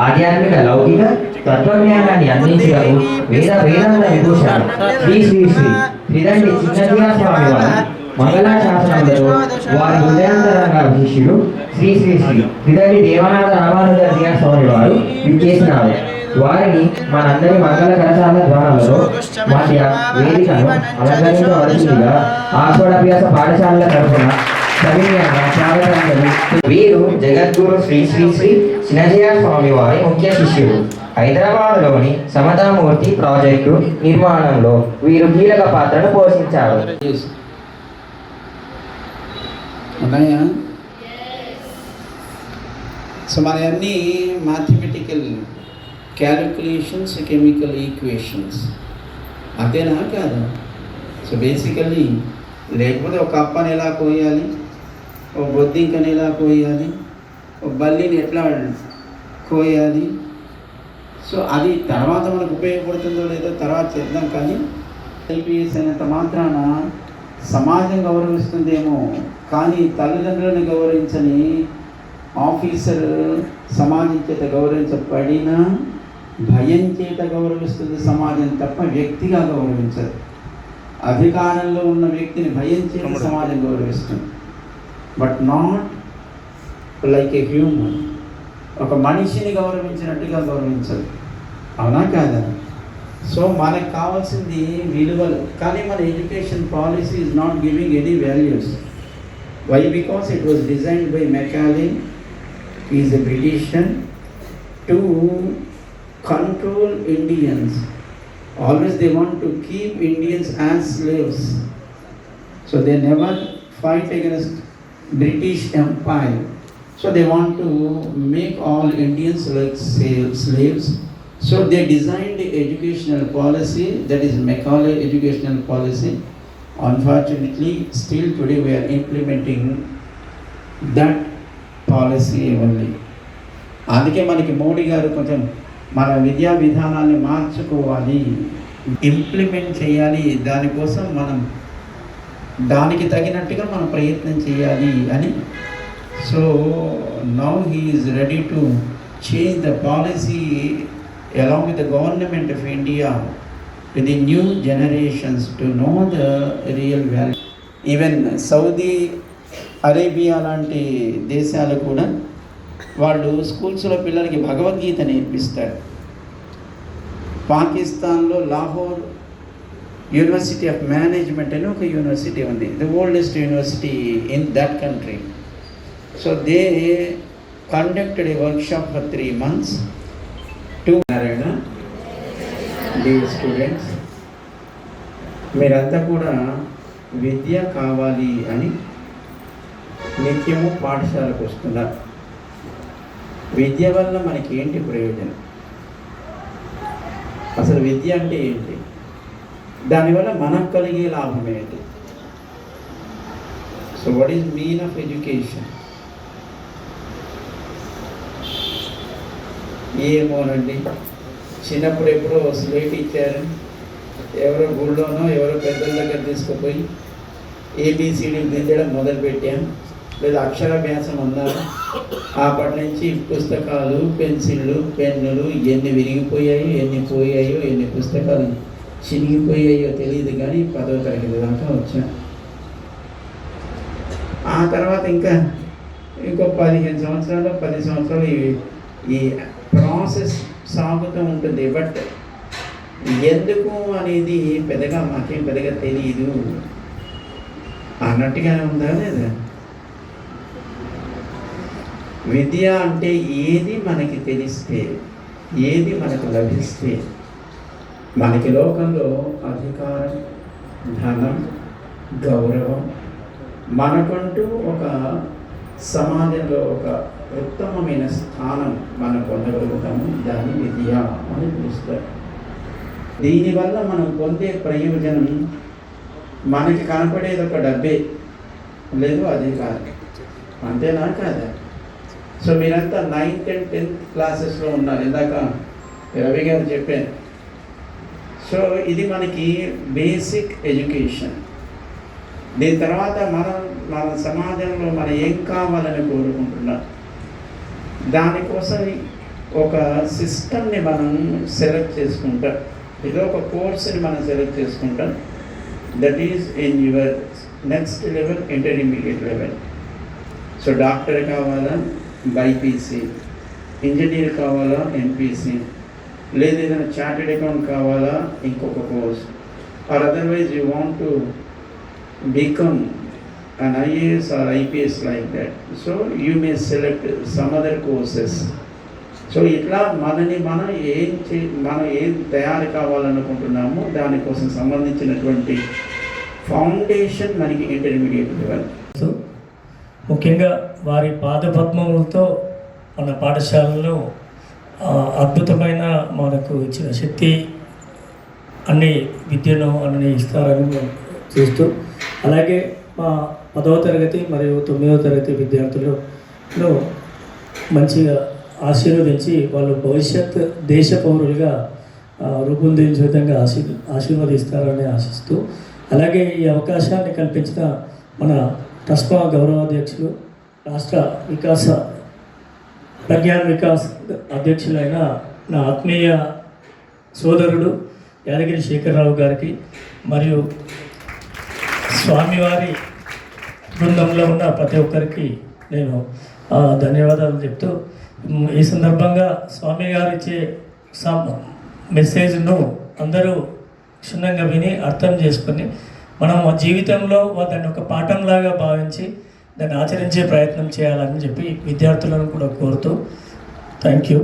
ఆధ్యాత్మిక లౌకిక తత్వజ్ఞానాన్ని అందించగలరు వేదాంత విభూషణ శ్రీ శ్రీ శ్రీ శ్రీదండి చిన్నజీవ స్వామి వారి మంగళాశాసనములతో వారి హృదయాంతరంగా శిష్యులు శ్రీ శ్రీ శ్రీ శ్రీదండి దేవనాథ రామానుజ స్వామి వారు విచ్చేసినారు. వారిని మనందరి మంగళ కరచాల ద్వారాలలో మధ్య వేదికను అలంకరించవలసిందిగా ఆస్వాడాభ్యాస పాఠశాలల తరఫున వీరు జగద్గురు శ్రీ శ్రీ శ్రీ చిన్నజీవ స్వామి వారి ముఖ్య శిష్యులు. హైదరాబాద్లోని సమతామూర్తి ప్రాజెక్టు నిర్మాణంలో వీరు కీలక పాత్రను పోషించారు. సో మన అన్ని మ్యాథమెటికల్ క్యాలిక్యులేషన్స్, కెమికల్ ఈక్వేషన్స్ అదేనా కాదు? సో బేసికల్లీ లేకపోతే ఒక కప్పని ఎలా కోయాలి, ఒక బొద్దింకని ఎలా కోయాలి, ఒక బల్లిని ఎట్లా కోయాలి, సో అది తర్వాత మనకు ఉపయోగపడుతుందో లేదో తర్వాత చేద్దాం. కానీ ఐపీఎస్ అయినంత మాత్రాన సమాజం గౌరవిస్తుందేమో, కానీ తల్లిదండ్రులను గౌరవించని ఆఫీసర్ సమాజం చేత గౌరవించబడినా భయం చేత గౌరవిస్తుంది సమాజం తప్ప వ్యక్తిగా గౌరవించదు. అధికారంలో ఉన్న వ్యక్తిని భయం చేత సమాజం గౌరవిస్తుంది, but not like a human. ఒక మనిషిని గౌరవించినట్టుగా గౌరవించదు. అవునా కాదా? సో మనకు కావాల్సింది విలువలు. కానీ మన education policy is not giving any values. Why? Because it was designed by Macaulay, is a Britishian, to control Indians. Always they want to keep Indians as slaves. So they never fight against British Empire. So they want to make all Indians like slaves. So they designed the educational policy, that is Macaulay educational policy. Unfortunately, still today we are implementing that policy only. అందుకే మనకి మోడీ గారు కొంచెం మన విద్యా విధానాన్ని మార్చుకోవాలి, implement చేయాలి, దానికోసం మనం దానికి తగినట్టుగా మనం ప్రయత్నం చేయాలి అని. So now he is ready to change the policy along with the government of India to the new generations to know the real value. Even Saudi Arabia లాంటి దేశాలు కూడా వాళ్ళు స్కూల్స్లో పిల్లలకి భగవద్గీత నేర్పిస్తారు. పాకిస్తాన్లో లాహోర్ యూనివర్సిటీ ఆఫ్ మేనేజ్మెంట్ అని ఒక యూనివర్సిటీ ఉంది, the oldest university in that country. So they conducted a workshop for 3 months to the students. మీరంతా కూడా విద్య కావాలి అని నిత్యము పాఠశాలకు వస్తున్నారు. విద్య వల్ల మనకి ఏంటి ప్రయోజనం? అసలు విద్య అంటే ఏంటి? దానివల్ల మనకు కలిగే లాభం ఏంటి? So what is mean of education? ఏమోనండి, చిన్నప్పుడు ఎప్పుడో స్లేట్ ఇచ్చారు, ఎవరో గుళ్ళోనో ఎవరో పెద్దల దగ్గర తీసుకుపోయి ఏబిసిడి దిద్దడం మొదలుపెట్టాం, లేదా అక్షరాభ్యాసం అన్నారు. అప్పటి నుంచి పుస్తకాలు, పెన్సిళ్ళు, పెన్నులు ఎన్ని విరిగిపోయాయో, ఎన్ని పోయాయో, ఎన్ని పుస్తకాలు చినిగిపోయాయో తెలియదు, కానీ 10వ తరగతి దాకా వచ్చాం. ఆ తర్వాత ఇంకో 15 సంవత్సరాలు 10 సంవత్సరాలు ఈ ప్రాసెస్ సాగుతూ ఉంటుంది. బట్ ఎందుకు అనేది మాకేం పెద్దగా తెలియదు అన్నట్టుగానే ఉందా లేదా? విద్య అంటే ఏది మనకి తెలిస్తే, ఏది మనకు లభిస్తే, మనకి లోకంలో అధికారం, ధనం, గౌరవం, మనకంటూ ఒక సమాజంలో ఒక ఉత్తమమైన స్థానం మనం పొందగలుగుతాము. దాన్ని విద్య అని పిలుస్తారు. దీనివల్ల మనం పొందే ప్రయోజనం మనకి కనపడేది ఒక డబ్బే, లేదు అధికారం. అంతేనా కాదా? సో మీరంతా 9th and 10th క్లాసెస్లో ఉన్నారు, ఇందాక రవి గారు చెప్పాను. సో ఇది మనకి బేసిక్ ఎడ్యుకేషన్. దీని తర్వాత మన సమాజంలో మనం ఏం కావాలని కోరుకుంటున్నాం, దానికోసం ఒక సిస్టమ్ని మనం సెలెక్ట్ చేసుకుంటాం. ఏదో ఒక కోర్సుని మనం సెలెక్ట్ చేసుకుంటాం. That is in your next level, intermediate level. So doctor కావాలా, బైపీసీ, ఇంజనీర్ కావాలా, ఎంపీసీ, లేదా ఏదైనా చార్టెడ్ అకౌంట్ కావాలా, ఇంకొక course. Or otherwise you want to become an IAS or IPS like that. So you may select some other courses. So ఇట్లా మనం ఏం తయారు కావాలనుకుంటున్నామో దానికోసం సంబంధించినటువంటి ఫౌండేషన్ మనకి ఇంటర్మీడియట్ లెవెల్. ముఖ్యంగా వారి పాదపద్మములతో మన పాఠశాలలో అద్భుతమైన మనకు ఇచ్చిన శక్తి అన్ని విద్యను అన్ని ఇస్తారని చూస్తూ, అలాగే మా 10వ తరగతి మరియు 9వ తరగతి విద్యార్థులను మంచిగా ఆశీర్వదించి వాళ్ళు భవిష్యత్ దేశ పౌరులుగా రూపొందించే విధంగా ఆశీర్వదిస్తారని ఆశిస్తూ, అలాగే ఈ అవకాశాన్ని కల్పించిన మన ట్రస్మా గౌరవాధ్యక్షులు, రాష్ట్ర ప్రజ్ఞాన్ వికాస్ అధ్యక్షులైన నా ఆత్మీయ సోదరుడు యాదగిరి శేఖరరావు గారికి మరియు స్వామివారి బృందంలో ఉన్న ప్రతి ఒక్కరికి నేను ధన్యవాదాలు చెప్తూ, ఈ సందర్భంగా స్వామి గారు ఇచ్చే మెసేజ్ను అందరూ క్షుణ్ణంగా విని అర్థం చేసుకొని మనం జీవితంలో దాన్ని ఒక పాఠంలాగా భావించి దాన్ని ఆచరించే ప్రయత్నం చేయాలని చెప్పి విద్యార్థులను కూడా కోరుతూ థ్యాంక్ యూ.